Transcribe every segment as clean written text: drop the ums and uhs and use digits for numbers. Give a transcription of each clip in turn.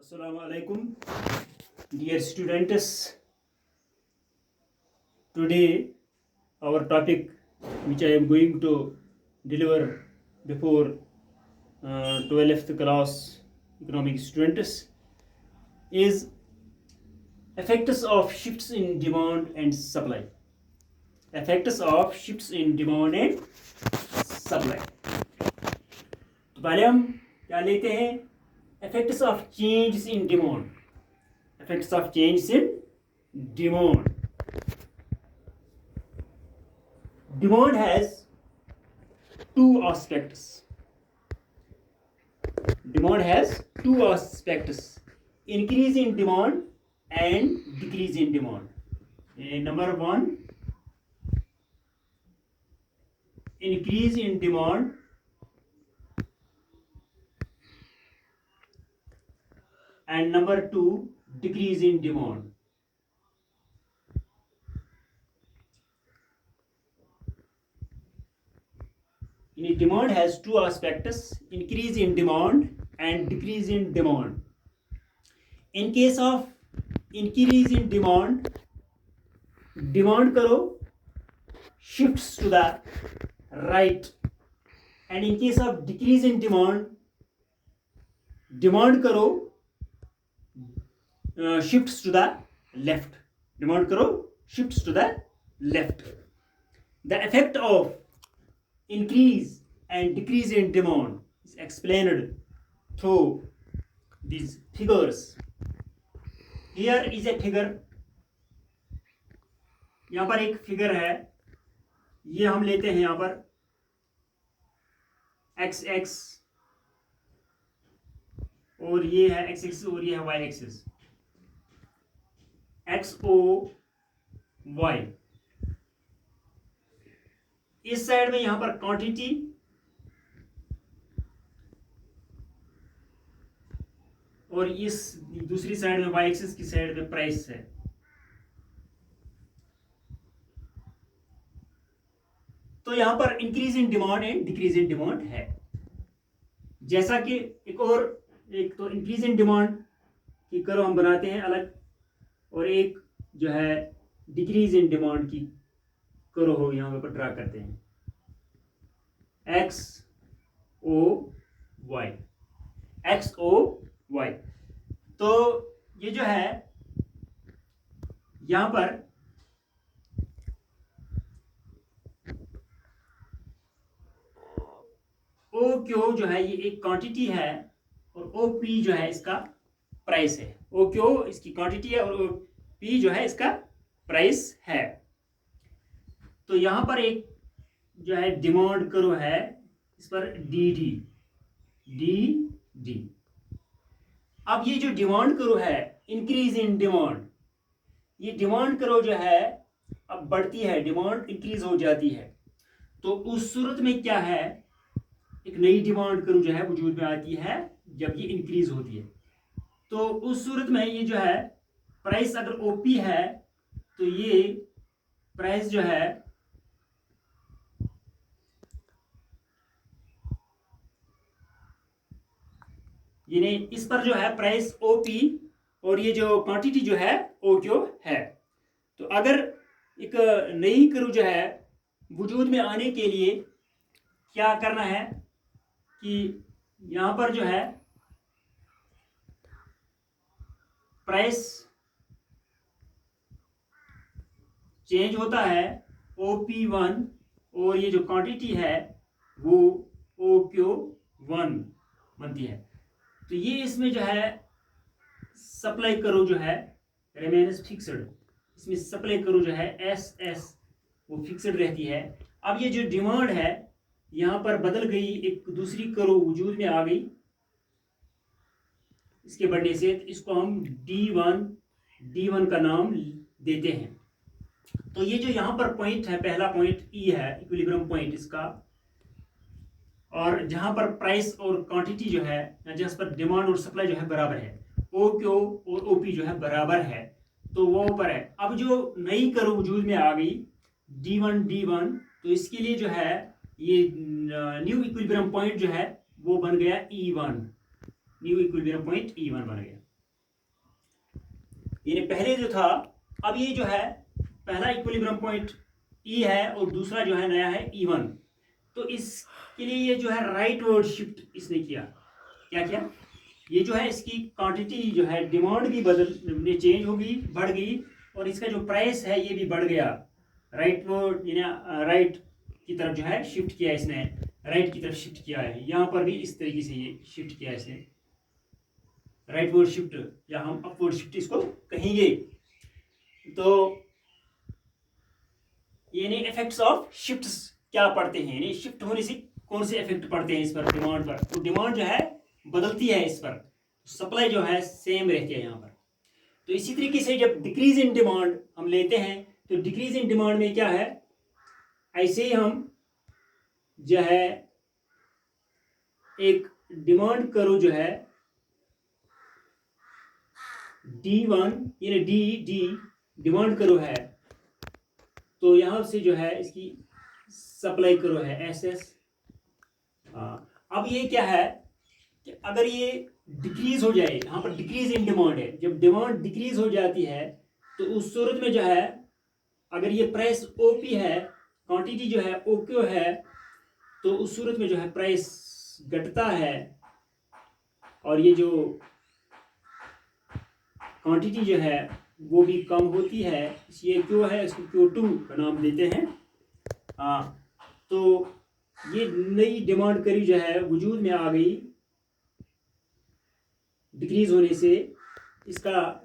Assalamu alaikum, dear students. Today, our topic, which I am going to deliver before 12th class economic students, is effects of shifts in demand and supply. Effects of shifts in demand and supply. तो पहले हम क्या लेते हैं? Effects of changes in demand. Effects of changes in demand. Demand has two aspects. Demand has two aspects: increase in demand and decrease in demand. Number one, increase in demand, and number two, decrease in demand. Demand has two aspects: increase in demand and decrease in demand. In case of increase in demand, demand karo shifts to the right, and in case of decrease in demand, demand karo shifts to the left. Demand karo shifts to the left. The effect of increase and decrease in demand is explained through these figures. Here is a figure. यहाँ पर एक figure है, ये हम लेते हैं यहाँ पर एक्स एक्स और ये है एक्स एक्सिस और ये है y axis. X o y. इस साइड में यहां पर क्वांटिटी और इस दूसरी साइड में वाई एक्सिस की साइड में प्राइस है. तो यहां पर increase in demand and decrease in demand है. जैसा कि एक तो इंक्रीज इन डिमांड की कर्व हम बनाते हैं अलग, और एक जो है डिक्रीज इन डिमांड की कर्व हो यहां पर ड्रा करते हैं. X o y, x o y. तो ये जो है यहां पर ओ क्यू जो है ये एक क्वांटिटी है और ओ पी जो है इसका प्राइस है. ओ क्यू इसकी क्वांटिटी है और ओ पी जो है इसका प्राइस है. तो यहां पर एक जो है डिमांड कर्व है, इस पर डी डी डी डी. अब ये जो डिमांड कर्व है, इंक्रीज इन डिमांड, ये डिमांड कर्व जो है अब बढ़ती है, डिमांड इंक्रीज हो जाती है. तो उस सूरत में क्या है, एक नई डिमांड कर्व जो है वजूद में आती है जब ये इंक्रीज होती है. तो उस सूरत में ये जो है प्राइस अगर ओपी है तो ये प्राइस जो है यानी इस पर जो है प्राइस ओपी और ये जो क्वांटिटी जो है ओ क्यू है. तो अगर एक नई कर्व जो है वजूद में आने के लिए क्या करना है कि यहां पर जो है प्राइस चेंज होता है OP1 और ये जो क्वांटिटी है वो OQ1 बनती है. तो ये इसमें जो है सप्लाई करो जो है रिमेन्स फिक्स्ड, इसमें सप्लाई करो जो है SS वो फिक्स्ड रहती है. अब ये जो डिमांड है यहां पर बदल गई, एक दूसरी करो वजूद में आ गई इसके बढ़ने से, तो इसको हम D1 का नाम देते हैं. तो ये जो यहां पर पॉइंट है, पहला पॉइंट E है, इक्विलिब्रियम पॉइंट इसका, और जहां पर प्राइस और क्वांटिटी जो है, जहां पर डिमांड और सप्लाई जो है बराबर है, ओ क्यू और ओपी जो है बराबर है, तो वो ऊपर है. अब जो नई कर्व वजूद में आ गई D1, तो इसके लिए जो है ये न्यू इक्विलिब्रियम पॉइंट जो है वो बन गया E1. New equilibrium point E1 बन गया. यानी पहले जो था, अब ये जो है पहला इक्विलिब्रियम पॉइंट ई है और दूसरा जो है नया है E1। तो इसके लिए ये जो है राइट वर्ड शिफ्ट इसने किया। क्या किया? ये जो है इसकी क्वांटिटी जो है डिमांड भी चेंज होगी, बढ़ गई, और इसका जो प्राइस है ये भी बढ़ गया। राइट वर्ड यानी राइट की तरफ जो है शिफ्ट किया इसने, राइट की तरफ शिफ्ट किया है। यहाँ पर भी इस तरीके से ये शिफ्ट किया इसने, राइट वर्ड शिफ्ट या हम अपवर्ड शिफ्ट इसको कहेंगे। तो यानी इफेक्ट्स ऑफ शिफ्ट्स क्या पड़ते हैं, यानी शिफ्ट होने से कौन से इफेक्ट पड़ते हैं इस पर, डिमांड पर। तो डिमांड जो है बदलती है इस पर, सप्लाई जो है सेम रहती है यहाँ पर। तो इसी तरीके से जब डिक्रीज इन डिमांड हम लेते हैं, तो डिक्रीज इन डिमांड में क्या है, ऐसे ही हम जो है एक डिमांड करो जो है D1 यानी डी डिमांड करो है, तो यहां से जो है इसकी सप्लाई करो है SS। अब ये क्या है कि अगर ये डिक्रीज हो जाए, यहाँ पर डिक्रीज इन डिमांड है, जब डिमांड डिक्रीज हो जाती है तो उस सूरत में जो है अगर ये प्राइस OP है, क्वांटिटी जो है OQ है, तो उस सूरत में जो है प्राइस घटता है और ये जो क्वांटिटी जो है वो भी कम होती है। ये क्यू है, इसको Q2 का नाम देते हैं। तो ये नई डिमांड करी जो है वजूद में आ गई डिक्रीज होने से, इसका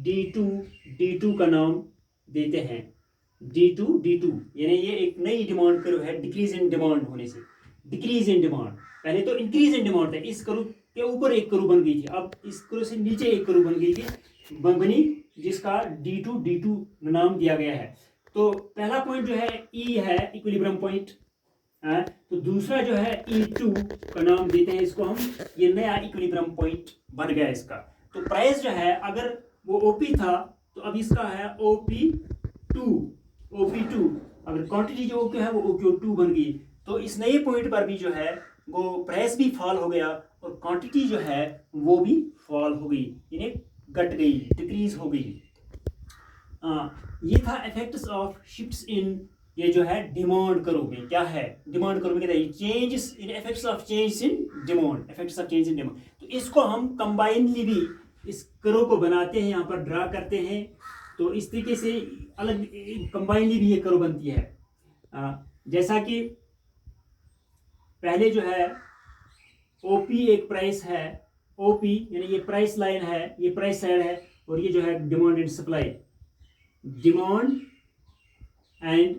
D2 का नाम देते हैं। D2 यानी ये एक नई डिमांड करो है डिक्रीज इन डिमांड होने से। डिक्रीज इन डिमांड, पहले तो इंक्रीज इन डिमांड था, इस करू के ऊपर एक करू बन गई थी, अब इस करू से नीचे एक करू बन गई थी, बनी, जिसका D2 नाम दिया गया है। तो पहला पॉइंट जो है E है, इक्विलिब्रियम पॉइंट, तो दूसरा जो है E2 का नाम देते हैं इसको हम, ये नया इक्विलिब्रियम पॉइंट बन गया इसका। तो प्राइस जो है अगर वो OP था तो अब इसका है OP2। अगर क्वांटिटी जो OQ है वो OQ2 बन गई, तो इस नए पॉइंट पर भी जो है वो प्राइस भी फॉल हो गया और क्वांटिटी जो है वो भी फॉल हो गई, यानी घट गई, डिक्रीज हो गई। ये था इफेक्ट्स ऑफ शिफ्ट्स इन, ये जो है डिमांड करो में क्या है, डिमांड करो में कहते हैं changes in effects of change in demand, effects of change in demand. तो इसको हम कंबाइनली भी इस करो को बनाते हैं, यहाँ पर ड्रा करते हैं, तो इस तरीके से अलग कंबाइनली भी ये करो बनती है। जैसा कि पहले जो है OP एक प्राइस है, OP यानी ये प्राइस लाइन है, ये प्राइस साइड है, और ये जो है demand and supply, demand and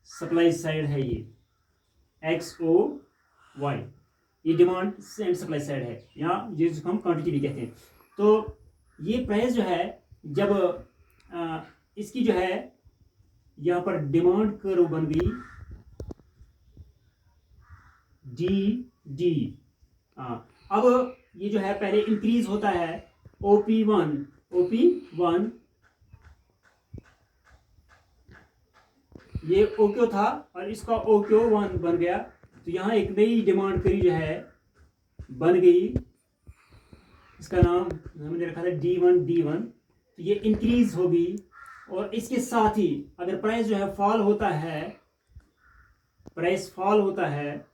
supply side है, ये XOY, ये डिमांड एंड सप्लाई साइड है, यहाँ जिसको हम क्वांटिटी भी कहते हैं। तो ये प्राइस जो है जब इसकी जो है यहाँ पर डिमांड कर्व बन गई D। अब ये जो है पहले इंक्रीज होता है OP1 ये OQ था और इसका OQ1 बन गया, तो यहाँ एक नई डिमांड करी जो है बन गई, इसका नाम हमने रखा था D1। तो ये इंक्रीज होगी, और इसके साथ ही अगर प्राइस जो है फॉल होता है, प्राइस फॉल होता है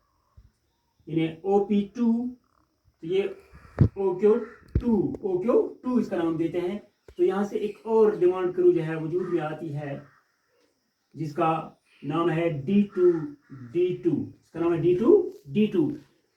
यानी OP2, तो ये OQ2 इसका नाम देते हैं। तो यहाँ से एक और डिमांड करू जो है वजूद में आती है, जिसका नाम है D2, इसका नाम है D2।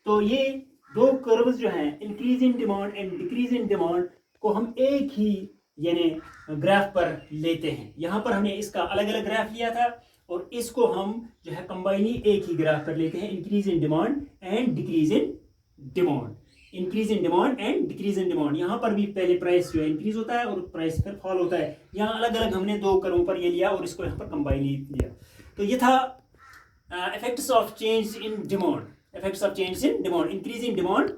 तो ये दो कर्व्स जो हैं increase in demand and decrease in demand को हम एक ही यानी ग्राफ पर लेते हैं। यहाँ पर हमने इसका अलग अलग ग्राफ लिया था और इसको हम जो है कंबाइनली एक ही ग्राफ पर लेते हैं, increase in demand and decrease in demand, increase in demand and decrease in demand. यहाँ पर भी पहले प्राइस जो है इंक्रीज होता है और प्राइस फिर फॉल होता है। यहाँ अलग अलग हमने दो कर्वों पर ये लिया और इसको यहाँ पर कंबाइनली लिया। तो ये था effects of change in demand, effects of change in demand, increase in demand,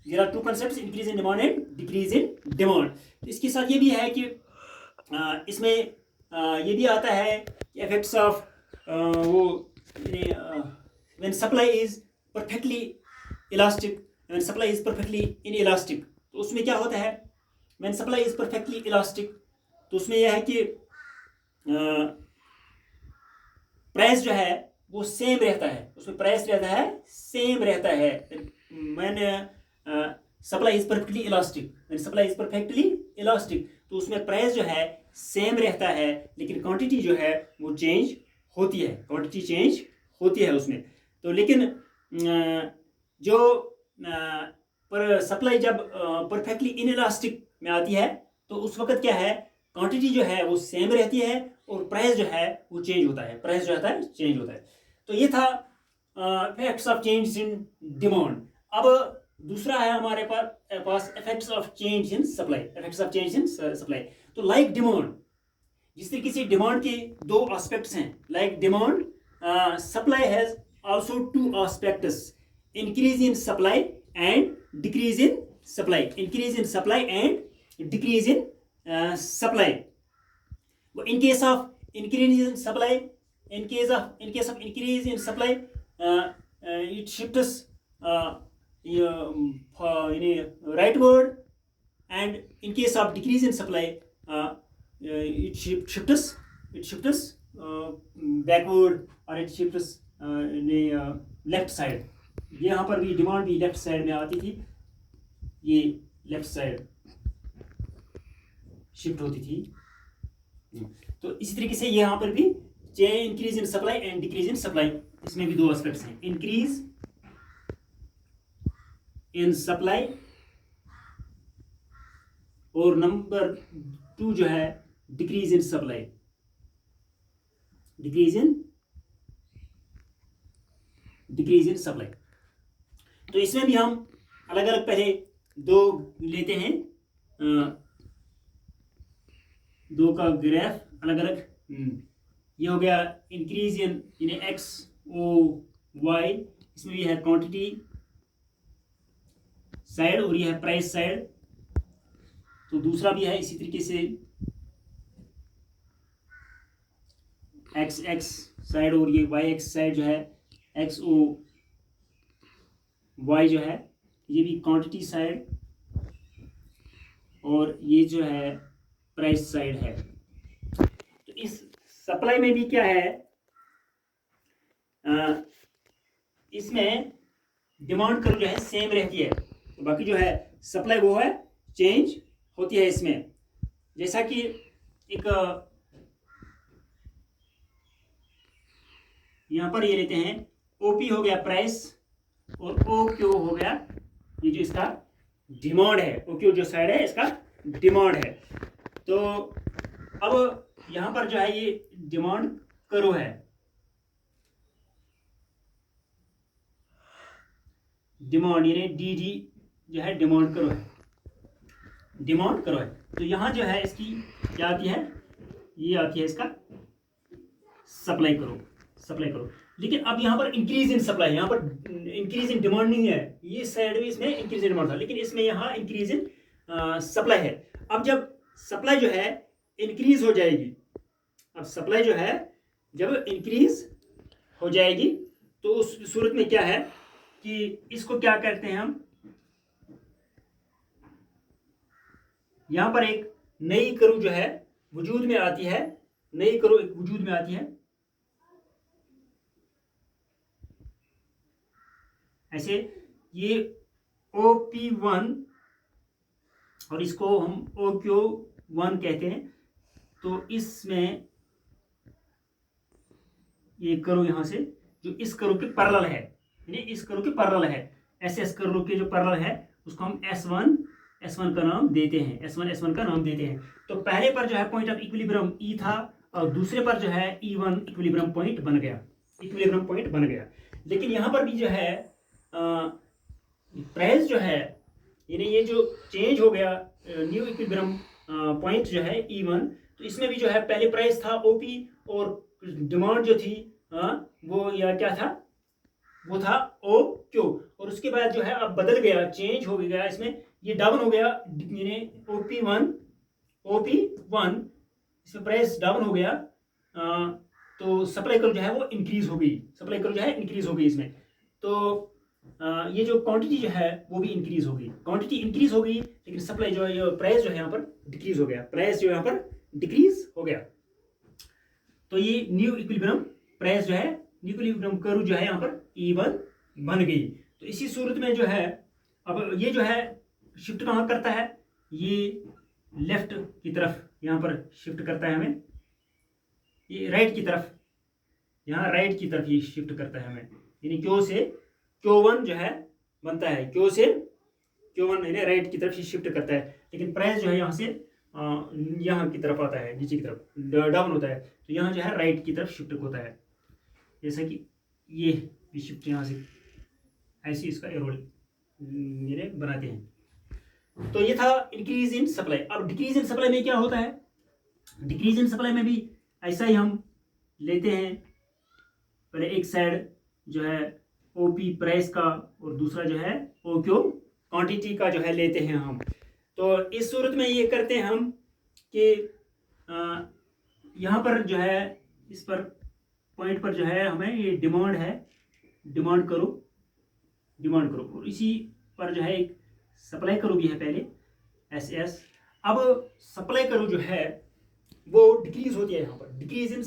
there are two concepts, increase in demand and decrease in demand. इसके साथ ये भी है कि इसमें ये भी आता है इफेक्ट्स ऑफ वो when supply is perfectly elastic, when supply is perfectly inelastic. तो उसमें क्या होता है, when supply is perfectly elastic, तो उसमें यह है कि प्राइस जो है वो सेम रहता है, उसमें प्राइस रहता है सेम रहता है। मैंने supply is perfectly elastic, supply is perfectly elastic, तो उसमें प्राइस जो है सेम रहता है, लेकिन क्वांटिटी जो है वो चेंज होती है, क्वांटिटी चेंज होती है उसमें। तो लेकिन जो पर सप्लाई जब परफेक्टली इनइलास्टिक में आती है तो उस वक्त क्या है, क्वांटिटी जो है वो सेम रहती है और प्राइस जो है वो चेंज होता है, प्राइस जो होता है चेंज होता है। तो ये था effects of change in demand. अब दूसरा है हमारे पास effects of change in supply, effects of change in supply. तो लाइक डिमांड, जिस तरीके से डिमांड के दो एस्पेक्ट्स हैं, like demand supply has also two aspects, increase in supply and decrease in supply, increase in supply and decrease in supply. In case of increase in supply, in case of increase in supply, it shifts in a rightward, and in case of decrease in supply, it shifts backward, or it shifts in a left side. यहाँ पर भी demand भी left side में आती थी, ये left side shift होती थी। तो इसी तरीके से यहाँ पर भी increase in supply and decrease in supply, इसमें भी दो एस्पेक्ट्स हैं, इंक्रीज इन सप्लाई और नंबर 2 जो है decrease in supply, decrease in supply. तो इसमें भी हम अलग अलग पहले दो लेते हैं, दो का ग्राफ अलग अलग। ये हो गया increase in x o y, इसमें ये है क्वांटिटी साइड और ये है प्राइस साइड। तो दूसरा भी है इसी तरीके से एक्स एक्स साइड और ये वाई एक्स साइड जो है, एक्स ओ वाई जो है, ये भी क्वांटिटी साइड और ये जो है प्राइस साइड है। तो इस सप्लाई में भी क्या है, इसमें डिमांड कर्व जो है सेम रहती है, तो बाकी जो है सप्लाई वो है चेंज होती है इसमें। जैसा कि एक यहां पर ये लेते हैं, ओपी हो गया प्राइस और ओ क्यू हो गया ये जो इसका डिमांड है, ओ क्यू जो साइड है इसका डिमांड है। तो अब यहां पर जो है ये डिमांड करो है, डिमांड यानी डी डी जो है डिमांड करो है, डिमांड करो है। तो यहां जो है इसकी क्या आती है, ये आती है इसका सप्लाई करो, सप्लाई करो। लेकिन अब यहां पर इंक्रीज इन सप्लाई, यहां पर इंक्रीज इन डिमांड नहीं है, ये साइड में इसमें इंक्रीज इन डिमांड था, लेकिन इसमें यहां इंक्रीज इन सप्लाई है। अब जब सप्लाई जो है इंक्रीज हो जाएगी, अब सप्लाई जो है जब इंक्रीज हो जाएगी तो उस सूरत में क्या है कि इसको क्या कहते हैं हम, यहां पर एक नई कर्व जो है वजूद में आती है, नई कर्व एक वजूद में आती है ऐसे, ये OP1 और इसको हम OQ1 कहते हैं। तो इसमें ये कर्व यहां से जो इस कर्व के पैरेलल है, यानी इस कर्व के पैरेलल है, एस कर्व के जो पैरेलल है उसको हम S1 का नाम देते हैं, S1 का नाम देते हैं। तो पहले पर जो है पॉइंट ऑफ इक्विलिब्रियम E था और दूसरे पर जो है E1 इक्विलिब्रियम पॉइंट बन गया, इक्विलिब्रियम पॉइंट बन गया। लेकिन यहां पर भी जो है प्राइस जो है, यानी ये जो चेंज हो गया न्यू इक्विलिब्रियम पॉइंट जो है E1, तो इसमें भी जो है पहले प्राइस था OP और डिमांड जो थी वो या क्या था, वो था OQ, और उसके बाद जो है अब बदल गया, चेंज हो गया, इसमें ये डाउन हो गया, यानी OP1 इसमें प्राइस डाउन हो गया, तो सप्लाई कर्व जो है वो इंक्रीज हो गई, सप्लाई कर्व जो है इंक्रीज हो गई इसमें। तो ये जो क्वांटिटी जो है वो भी इंक्रीज हो गई, क्वांटिटी इंक्रीज हो गई, लेकिन सप्लाई जो है प्राइस जो है यहाँ पर डिक्रीज हो गया, प्राइस जो यहाँ पर डिक्रीज हो गया। तो ये न्यू इक्विलिब्रियम प्राइस जो है, न्यू इक्विलिब्रियम कर्व जो है यहाँ पर इवन बन गई। तो इसी सूरत में जो है अब ये जो है शिफ्ट कहाँ करता है, ये लेफ्ट की तरफ यहाँ पर शिफ्ट करता है हमें, ये राइट की तरफ, यहाँ राइट की तरफ ये शिफ्ट करता है हमें, यानी क्यू से Q1 जो है बनता है, क्यू से Q1 यानी राइट की तरफ शिफ्ट करता है। लेकिन प्राइस जो है यहाँ से यहाँ की तरफ आता है, नीचे की तरफ डाउन होता है, तो यहाँ जो है राइट की तरफ शिफ्ट होता है। जैसा कि ये शिफ्ट यहाँ से ऐसी इसका एरोल ये बनाते हैं। तो ये था इंक्रीज इन सप्लाई। अब डिक्रीज इन सप्लाई में क्या होता है, डिक्रीज इन सप्लाई में भी ऐसा ही हम लेते हैं, पहले एक साइड जो है ओपी प्राइस का और दूसरा जो है ओक्यू क्वांटिटी का जो है लेते हैं हम। तो इस सूरत में ये करते हैं हम कि यहाँ पर जो है इस पर पॉइंट पर जो है हमें ये डिमांड है, डिमांड करो और इसी पर जो है एक सप्लाई करो भी है पहले SS। अब सप्लाई करो जो है वो डिक्रीज होती है यहाँ पर, डिक्रीज इन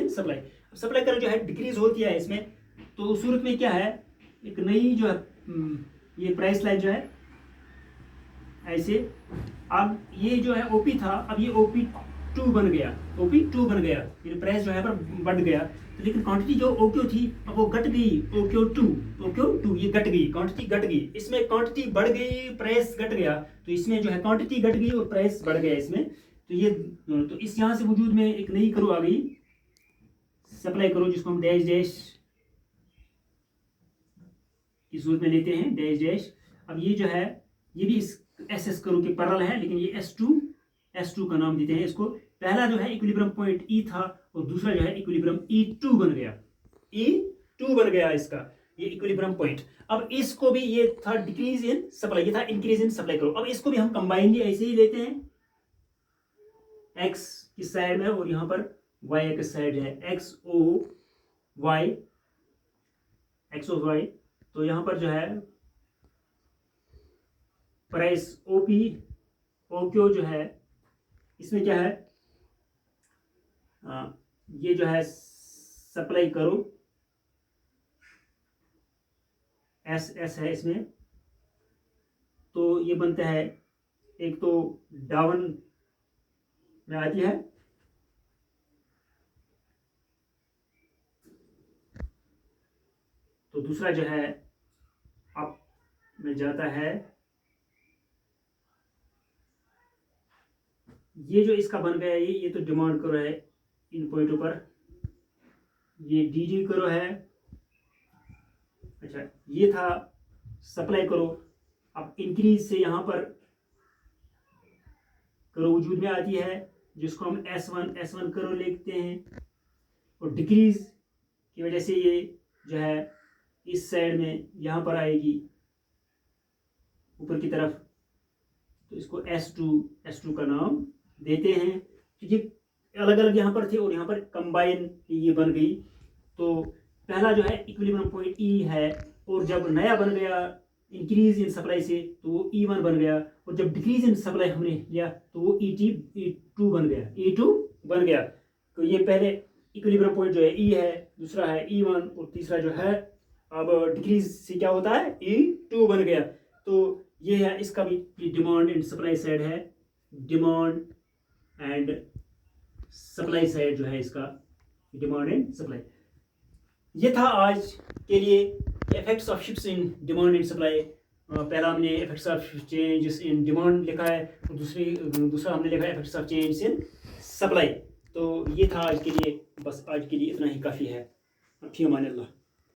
सप्लाई सप्लाई करो जो है डिक्रीज होती है इसमें। तो उस सूरत में क्या है, एक नई जो है ये प्राइस लाइन जो है ऐसे, अब ये जो है OP था, अब ये OP2 बन गया, ये प्राइस जो है पर बढ़ गया। तो लेकिन क्वांटिटी जो OQ थी अब वो घट गई, OQ2 ये घट गई, क्वांटिटी घट गई, इसमें क्वांटिटी बढ़ गई, प्राइस घट गया। तो इसमें जो है क्वांटिटी घट गई और प्राइस बढ़ गया इसमें। तो ये तो इस यहाँ से वजूद में एक नई करो आ गई, सप्लाई करो, जिसको हम डैश डैश की सूरत में लेते हैं, डैश डैश। अब ये जो है ये भी इस SS करो के पैरेलल है, लेकिन ये S2 का नाम देते हैं इसको। पहला जो है इक्विलिब्रियम पॉइंट E था और दूसरा जो है इक्विलिब्रियम E2 बन गया, इसका ये इक्विलिब्रियम पॉइंट। अब इसको भी, ये था डिक्रीज इन सप्लाई, ये था इंक्रीज इन सप्लाई करो। अब इसको भी हम कंबाइनली ऐसे ही लेते हैं, X की साइड में और यहाँ पर Y की साइड है, XOY। तो यहाँ पर जो है प्राइस OQ जो है इसमें क्या है, ये जो है सप्लाई करो SS है इसमें। तो ये बनता है, एक तो डाउन में आती है, तो दूसरा जो है अप में जाता है। ये जो इसका बन गया ये तो डिमांड करो है इन पॉइंटों पर, ये DD करो है। अच्छा, ये था सप्लाई करो। अब इंक्रीज से यहाँ पर करो वजूद में आती है, जिसको हम S1 करो लिखते हैं, और डिक्रीज की वजह से ये जो है इस साइड में यहाँ पर आएगी ऊपर की तरफ। तो इसको S2 का नाम देते हैं, क्योंकि अलग अलग यहाँ पर थे और यहाँ पर कंबाइन ये बन गई। तो पहला जो है इक्विलिब्रियम पॉइंट E है, और जब नया बन गया इंक्रीज इन सप्लाई से तो वो E1 बन गया, और जब डिक्रीज इन सप्लाई हमने लिया तो वो E2 बन गया। तो ये पहले इक्विलिब्रियम पॉइंट जो है E है, दूसरा है E1 और तीसरा जो है अब डिक्रीज से क्या होता है E2 बन गया। तो ये है इसका भी डिमांड एंड सप्लाई साइड है, डिमांड एंड सप्लाई साइड जो है इसका, डिमांड एंड सप्लाई। ये था आज के लिए effects of shifts in demand and supply. पहला हमने effects of changes in demand लिखा है और दूसरा हमने लिखा है effects of change in supply. तो ये था आज के लिए, बस आज के लिए इतना ही काफ़ी है। फी अमान अल्लाह।